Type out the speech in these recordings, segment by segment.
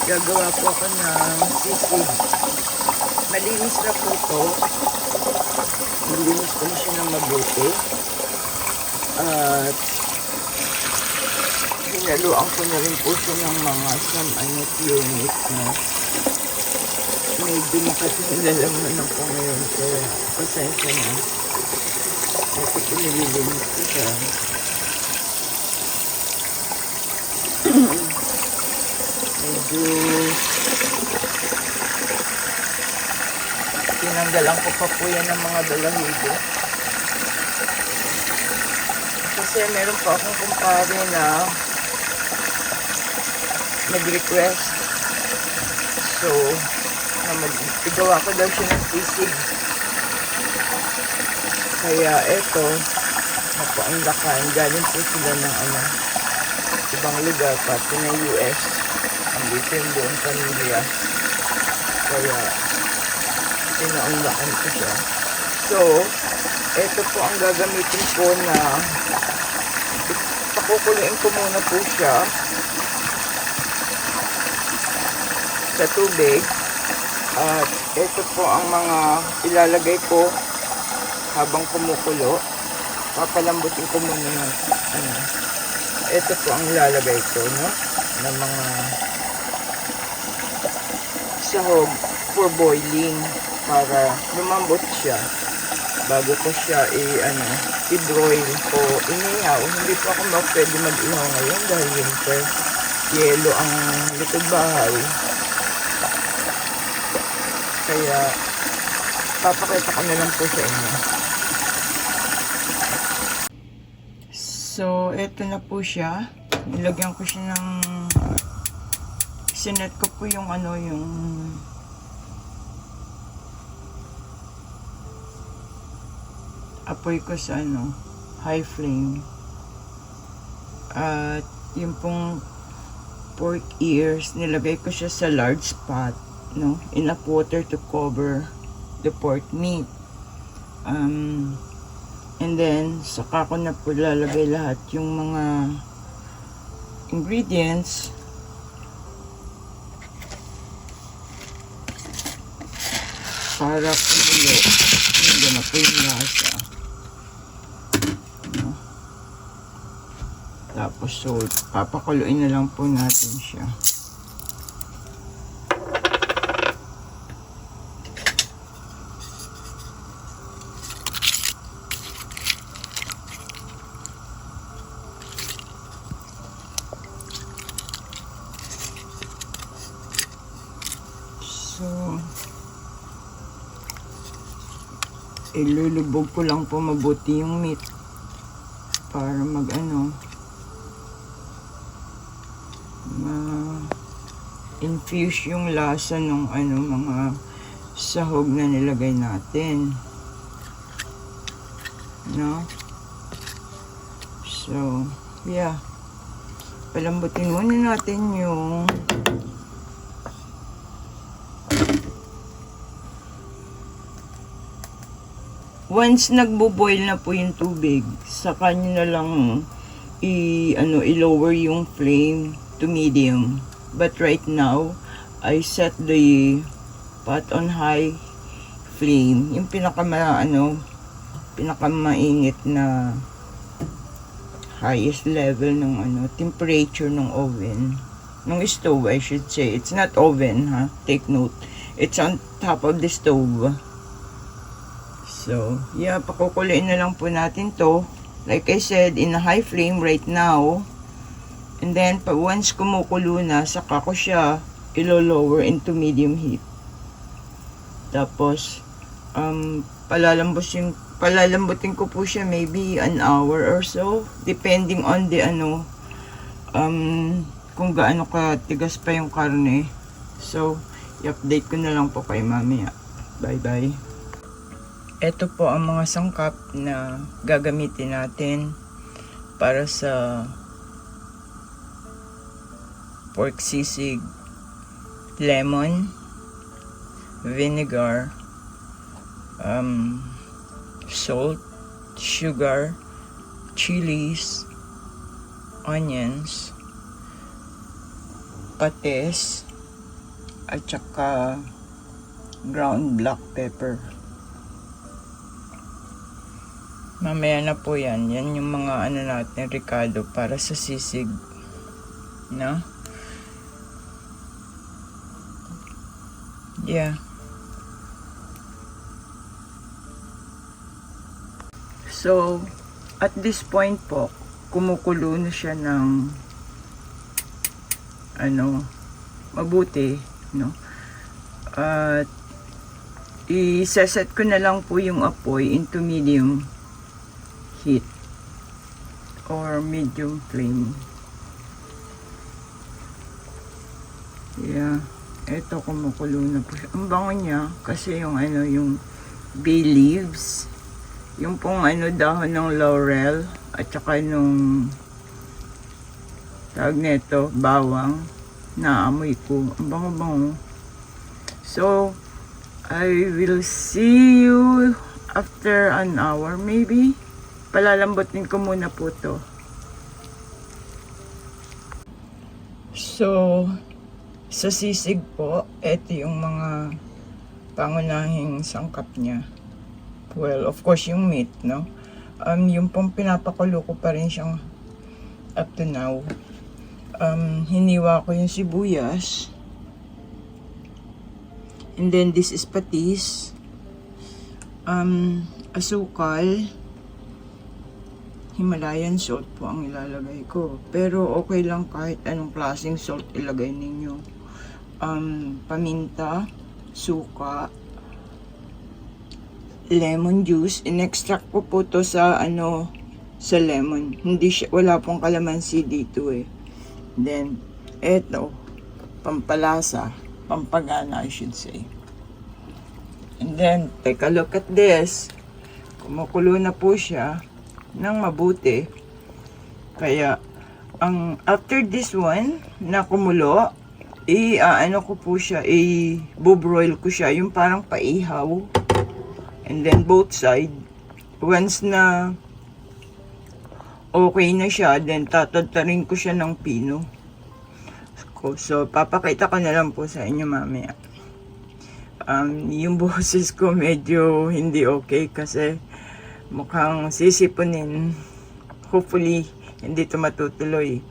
Gagawa po ako ng sisig. Malinis na po ito. Nilinis ko na siya ng mabuti. At hinaluan ko na rin po siya ng mga unit na medyo makasilalang ako ngayon. Kaya pasensya na. Kasi ito nililinis ko siya. Medyo tinanggalan ko pa po yan ng mga balahibo. Kasi meron pa akong kumpare na nag-request. So, na magawa ko daw siya ng sisig. Kaya eto, napaunlakan. Galing po sila ng ibang lugar, pati ng US. Andito yung buong pamilya. Kaya, pinaunlakan ko siya. So, eto po ang gagamitin ko na pakukuliin ko muna po siya sa tubig. At ito po ang mga ilalagay ko habang kumukulo. Papalambutin ko muna yung ito po ang ilalagay ko, no? Na mga sahog for boiling para lumambot siya bago ko siya i-broil o inihaw. Hindi po ako pwede mag-ihaw ngayon dahil winter. Yelo ang likod bahay. Kaya, papakita ko na lang po sa inyo. So, eto na po siya. Nilagyan ko siya ng... Sinet ko po yung yung... apoy ko sa high flame. At yung pong pork ears, nilagay ko siya sa large pot. No, enough water to cover the pork meat. And then saka ko na po lalagay lahat yung mga ingredients para kumulo. Hindi na po yung lasa. No? Tapos so papakuluin na lang po natin siya. So, ilulubog ko lang po mabuti yung meat para ma-infuse yung lasa ng mga sahog na nilagay natin. No? So, yeah. Palambutin muna natin yung once nagbo-boil na po yung tubig, saka nyo na lang i-lower yung flame to medium. But right now, I set the pot on high flame. Yung pinakamainit na highest level ng temperature ng oven. Ng stove, I should say. It's not oven, ha? Take note. It's on top of the stove. So, yeah, pakukuliin na lang po natin to. Like I said, in a high flame right now. And then, once kumukulo na, saka ko siya ilo-lower into medium heat. Tapos, palalambutin ko po siya maybe an hour or so. Depending on the kung gaano katigas pa yung karne. So, i-update ko na lang po kay mamaya. Bye-bye. Ito po ang mga sangkap na gagamitin natin para sa pork sisig. Lemon, vinegar, salt, sugar, chilies, onions, patis, at saka ground black pepper. Mamaya na po yan. Yan yung mga ano natin, ricado para sa sisig. No? Yeah. So, at this point po, kumukulo na siya ng mabuti, no? At i-set ko na lang po yung apoy into medium heat or medium flame. Yeah, eto kumukulo na po siya. Ang bango niya kasi yung yung bay leaves, yung pong dahon ng laurel at saka nung tawag nito, bawang, naamoy ko. Ang bango-bango. So, I will see you after an hour maybe. Palalambutin ko muna po to. So, sa sisig po, eto yung mga pangunahing sangkap niya. Well, of course, yung meat, no? Yung pong pinapakulo ko pa rin siyang up to now. Hiniwa ko yung sibuyas. And then, this is patis. Asukal. Himalayan salt po ang ilalagay ko. Pero okay lang kahit anong klaseng salt ilagay ninyo. Paminta, suka, lemon juice. In-extract ko po to sa sa lemon. Wala pong kalamansi dito eh. Then, eto, pampalasa, pampagana I should say. And then, take a look at this. Kumukulo na po siya ng mabuti. Kaya, after this one, na kumulo, ko po siya, i-bobroil ko siya, yung parang paihaw. And then, both side, once na okay na siya, then tatadtarin ko siya ng pino. So, papakita ko na lang po sa inyo mamaya. Yung boses ko medyo hindi okay kasi mukhang sisipunin. Hopefully, hindi ito matutuloy.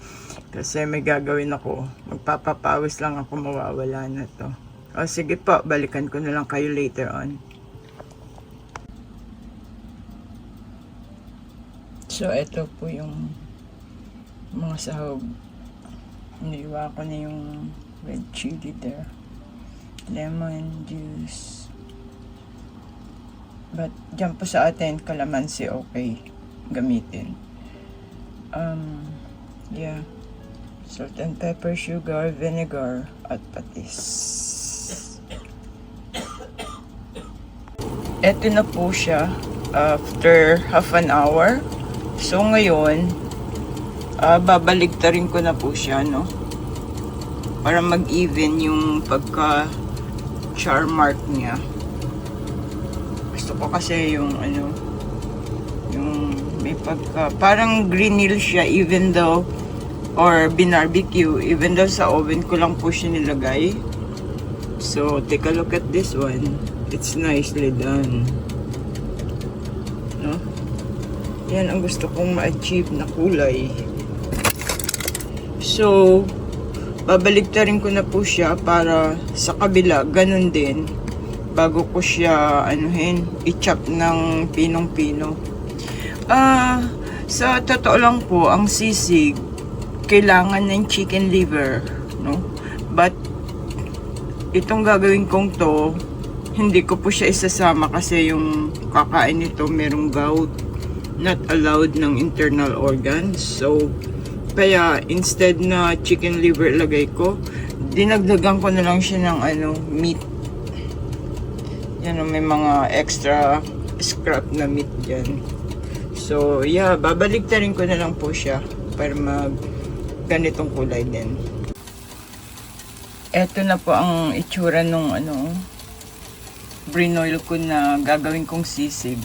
Kasi may gagawin ako. Magpapapawis lang ako, mawawala na to. O sige po, balikan ko na lang kayo later on. So, ito po yung mga sahog. Iniwa ko na yung red chili there. Lemon juice. But, dyan po sa atin, kalamansi okay gamitin. Yeah. Salt and pepper, sugar, vinegar, at patis. Ito na po siya after half an hour. So, ngayon, babaligtarin ko na po siya, no? Para mag-even yung pagka-char mark niya. Gusto ko kasi yung yung may parang grinil siya even though, or binarbecue, even though sa oven ko lang po siya nilagay. So, take a look at this one. It's nicely done. No? Yan ang gusto kong ma-achieve na kulay. So, babaligtarin ko na po siya para sa kabila, ganun din. Bago ko siya, i-chop ng pinong-pino. Sa totoo lang po, ang sisig, kailangan ng chicken liver, no? But, itong gagawin kong to, hindi ko po siya isasama kasi yung kakain nito merong gout, not allowed ng internal organs. So, kaya instead na chicken liver ilagay ko, dinagdagan ko na lang siya ng meat. Yan, may mga extra scrap na meat dyan. So, yeah, babaligtarin ko na lang po siya para ganitong kulay din. Eto na po ang itsura nung brinoil ko na gagawin kong sisig.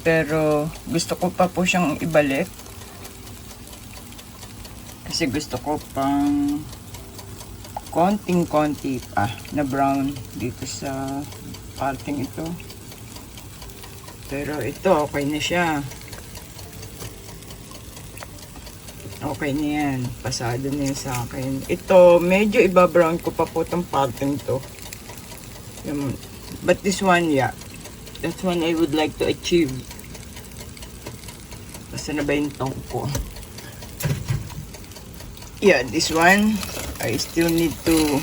Pero gusto ko pa po siyang ibalik. Kasi gusto ko pang konting-konti pa na brown dito sa parting ito. Pero ito, okay na siya. Okay na yan. Pasado na yan sa akin. Ito, medyo iba-brown ko pa po itong parting to. But this one, yeah. That's one I would like to achieve. Basta na ba yung tong ko? Yeah, this one, I still need to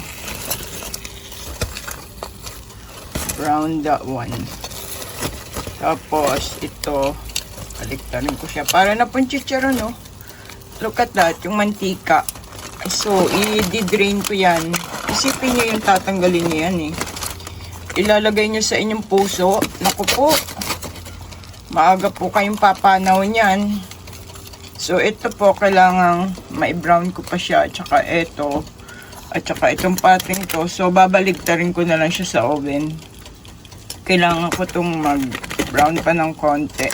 brown that one. Tapos, ito, baliktarin ko siya. Para na pong chicharon, no? Look at that, yung mantika. So, i-drain ko yan. Isipin nyo yung tatanggalin nyo yan, eh. Ilalagay nyo sa inyong puso. Naku po, maaga po kayong papanaw niyan. So, ito po, kailangang ma-brown ko pa siya. At saka ito. At saka itong pating to. So, babaligtarin ko na lang siya sa oven. Kailangan ko itong mag-brown pa ng konti.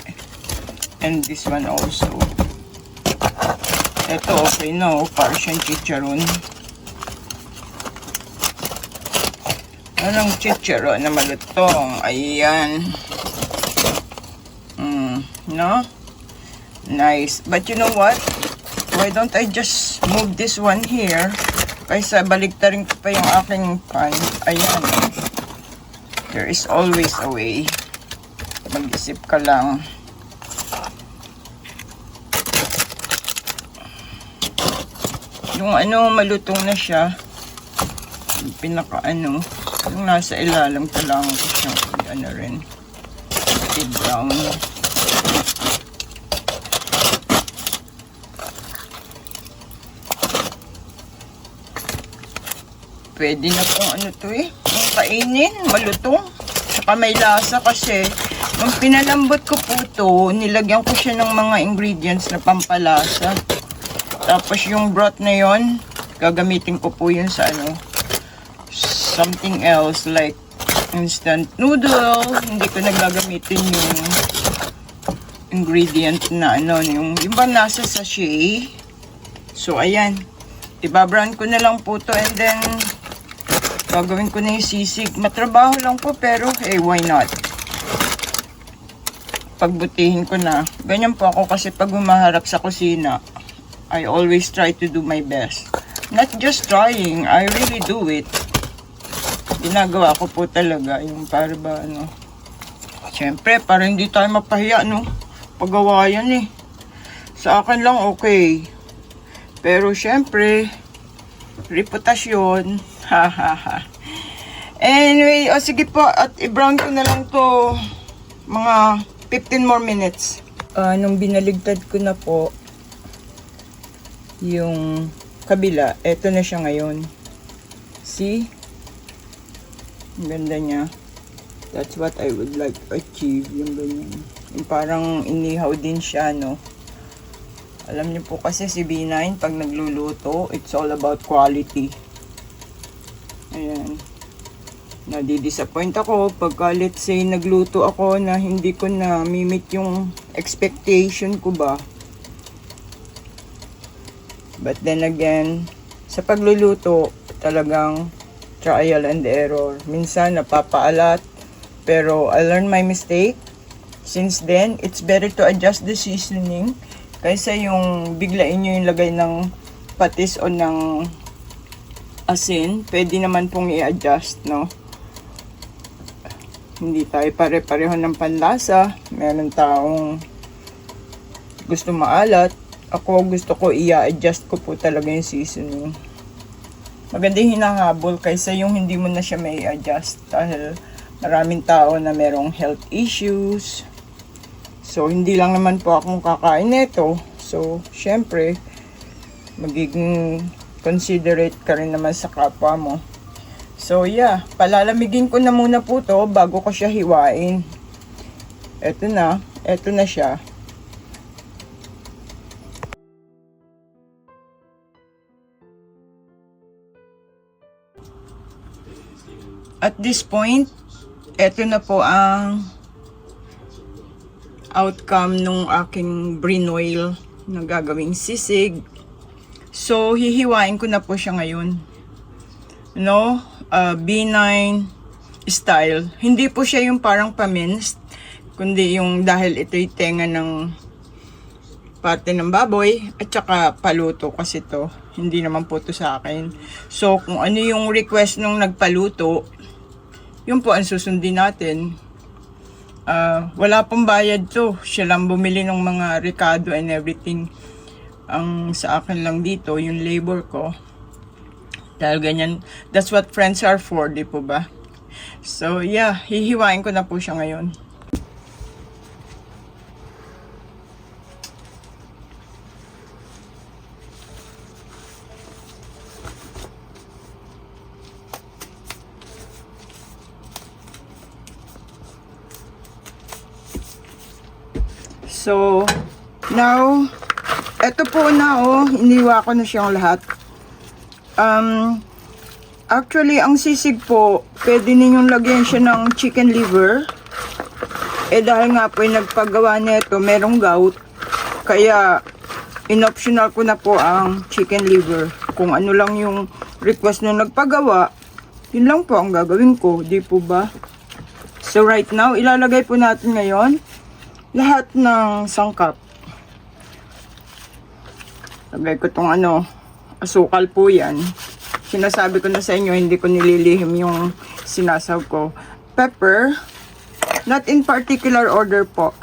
And this one also. Ito, okay no. Para siyang chicharon. Anong chicharon na malutong? Ayan. No? Nice. But you know what? Why don't I just move this one here? Kaysa baliktarin ko pa yung aking pan. Ayan. There is always a way. Mag-isip ka lang. Yung ano, malutong na siya. Yung pinaka ano. Yung nasa ilalim ko lang ko siyang ano rin. I-brown. Pwede na pong ano to eh. Yung kainin, malutong. Saka may lasa kasi. Nung pinalambot ko po to, nilagyan ko siya ng mga ingredients na pampalasa. Tapos yung broth na yon, gagamitin ko po yun sa ano, something else like instant noodle. Hindi ko nagagamitin yung ingredient na ano, yung ba nasa sachet. So ayan, ibabrown ko na lang po to and then gagawin ko na yung sisig. Matrabaho lang po pero hey, why not? Pagbutihin ko na. Ganyan po ako kasi pag humaharap sa kusina, I always try to do my best. Not just trying, I really do it. Ginagawa ko po talaga yung para ba ano. Siyempre, para hindi tayo mapahiya, no? Paggawa yan eh. Sa akin lang okay. Pero siyempre, reputasyon. Ha ha ha. Anyway, sige po, at i-brown ko na lang to mga 15 more minutes. Nung binaligtad ko na po yung kabila, eto na siya ngayon. See? Ang ganda niya. That's what I would like to achieve. Yung ganyan. Yung parang inihaw din siya, no? Alam niyo po kasi si B9, pag nagluluto, it's all about quality. Ayan. Nadi-disappoint ako pagka let's say nagluto ako na hindi ko na mimit yung expectation ko ba. But then again, sa pagluluto, talagang trial and error. Minsan napapaalat, pero I learned my mistake. Since then, it's better to adjust the seasoning kaysa yung biglain nyo yung lagay ng patis o ng asin. Pwede naman pong i-adjust, no? Hindi tayo pare-pareho ng panlasa. Meron taong gusto maalat. Ako gusto ko i-adjust ko po talaga yung seasoning. Maganda yung hinahabol kaysa yung hindi mo na siya may adjust dahil maraming tao na merong health issues. So, hindi lang naman po akong kakain nito. So, syempre, magiging considerate ka rin naman sa kapwa mo. So, yeah, palalamigin ko na muna po to bago ko siya hiwain. Eto na siya. At this point, eto na po ang outcome nung aking brinoil na gagawing sisig. So, hihiwain ko na po siya ngayon. B9 style. Hindi po siya yung parang paminced, kundi yung dahil ito'y tenga ng parte ng baboy at saka paluto kasi to. Hindi naman po to sa akin. So, kung ano yung request nung nagpaluto, yun po ang susundin natin. Wala pong bayad to. Siya lang bumili ng mga recado and everything. Ang sa akin lang dito, yung labor ko. Dahil ganyan, that's what friends are for, di po ba? So, yeah, hihiwain ko na po siya ngayon. So, now, eto po na iniwa ko na siyang lahat. Actually, ang sisig po, pwede ninyong lagyan siya ng chicken liver. Dahil nga po, nagpagawa nito, merong gout. Kaya, in-optional ko na po ang chicken liver. Kung ano lang yung request nung nagpagawa, yun lang po ang gagawin ko, di po ba? So, right now, ilalagay po natin ngayon lahat ng sangkap. Lagay ko tong asukal po yan. Sinasabi ko na sa inyo, hindi ko nililihim yung sinasaw ko. Pepper, not in particular order po.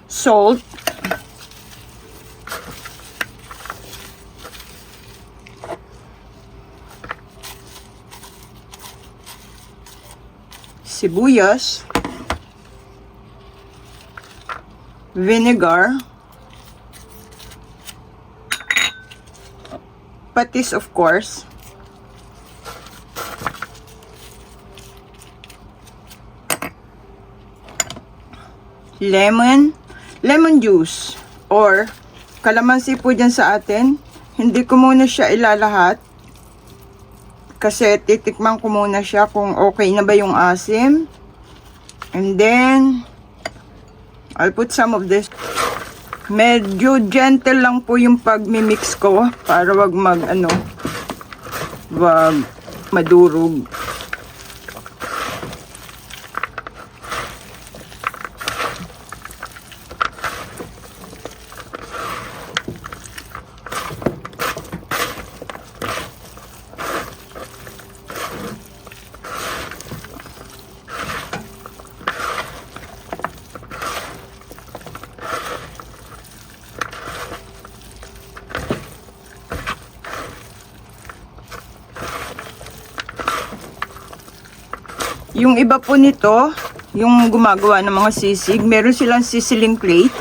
Salt, sibuyas, vinegar, patis of course, lemon juice or kalamansi po dyan sa atin. Hindi ko muna siya ilalahat kasi titikman ko muna siya kung okay na ba yung asim, and then I'll put some of this. Medyo gentle lang po yung pag-mix ko para wag wag madurog. Yung iba po nito, yung gumagawa ng mga sisig, meron silang sizzling plate.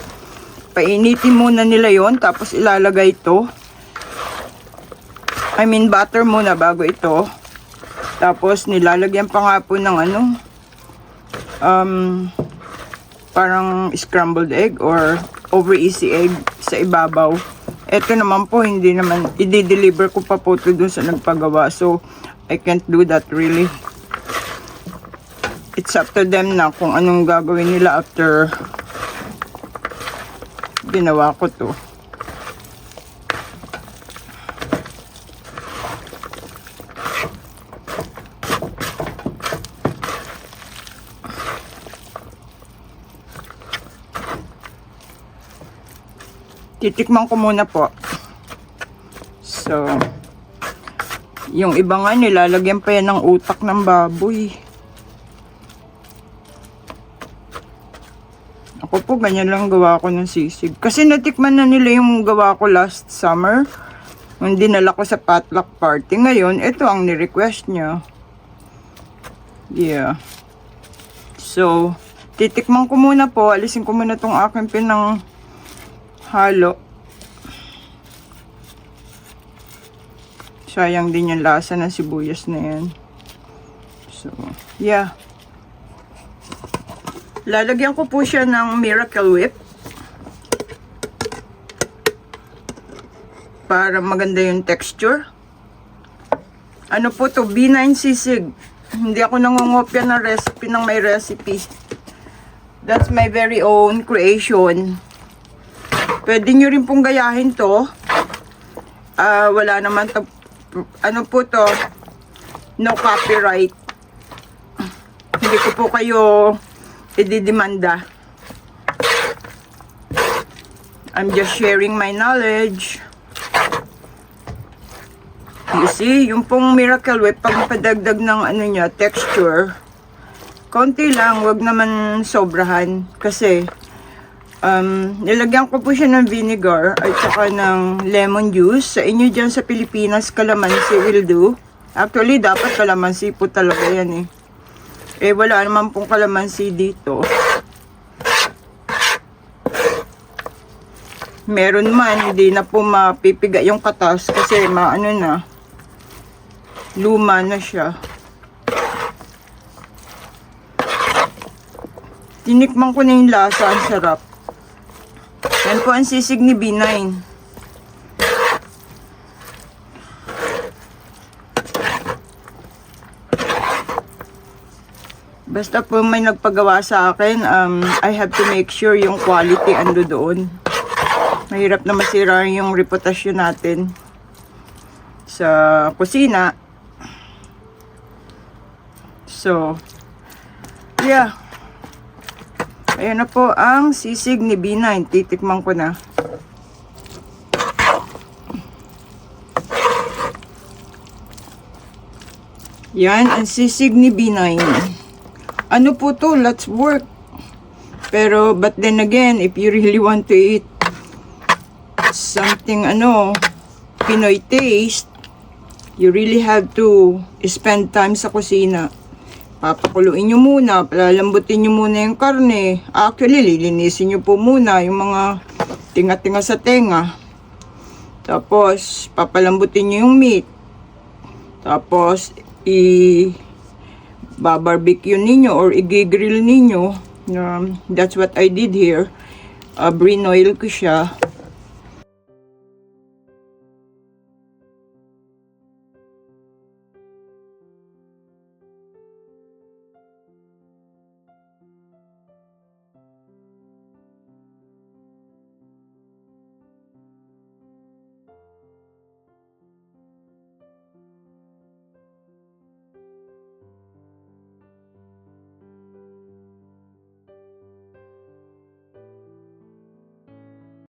Painitin muna nila yon, tapos ilalagay ito. Butter muna bago ito. Tapos nilalagyan pa nga po ng parang scrambled egg or over easy egg sa ibabaw. Ito naman po, hindi naman, i-deliver ko pa po ito dun sa nagpagawa. So, I can't do that really. It's up to them na kung anong gagawin nila after ginawa ko to. Titikman ko muna po. So, yung iba nga nilalagyan pa yan ng utak ng baboy. Ako po, ganyan lang gawa ko ng sisig. Kasi natikman na nila yung gawa ko last summer. Yung dinala ko sa potluck party. Ngayon, ito ang ni-request niya. Yeah. So, titikman ko muna po. Alisin ko muna tong aking pinang halo. Sayang din yung lasa ng sibuyas na yan. So, yeah. Lalagyan ko po siya ng Miracle Whip para maganda yung texture. Ano po to? B9 sisig. Hindi ako nangungopya ng recipe ng may recipe. That's my very own creation. Pwede nyo rin pong gayahin to. Wala naman to. Ano po to? no copyright. Hindi ko po kayo ididemanda. I'm just sharing my knowledge. You see, yung pong Miracle Whip, pag padagdag ng ano niya, texture, konti lang, wag naman sobrahan. Kasi, nilagyan ko po siya ng vinegar at saka ng lemon juice. Sa inyo dyan sa Pilipinas, calamansi will do. Actually, dapat calamansi po talaga yan eh. Eh, wala naman pong calamansi dito. Meron man, hindi na po mapipiga yung katas kasi maano na, luma na siya. Tinikman ko na yung lasa, ang sarap. Yan po ang sisig ni B9. Basta po may nagpagawa sa akin, I have to make sure yung quality ando doon. Mahirap na masira yung reputasyon natin sa kusina. So, yeah. Ayan na po ang sisig ni B9. Titikman ko na. Yan, ang sisig ni B9. Ano po to? Let's work. Pero, but then again, if you really want to eat something, Pinoy taste, you really have to spend time sa kusina. Papakuluin nyo muna, palalambutin nyo muna yung karne. Actually, lilinisin nyo po muna yung mga tinga-tinga sa tenga. Tapos, papalambutin nyo yung meat. Tapos, i-barbecue ninyo or i-grill ninyo. That's what I did here. Brinoil ko siya.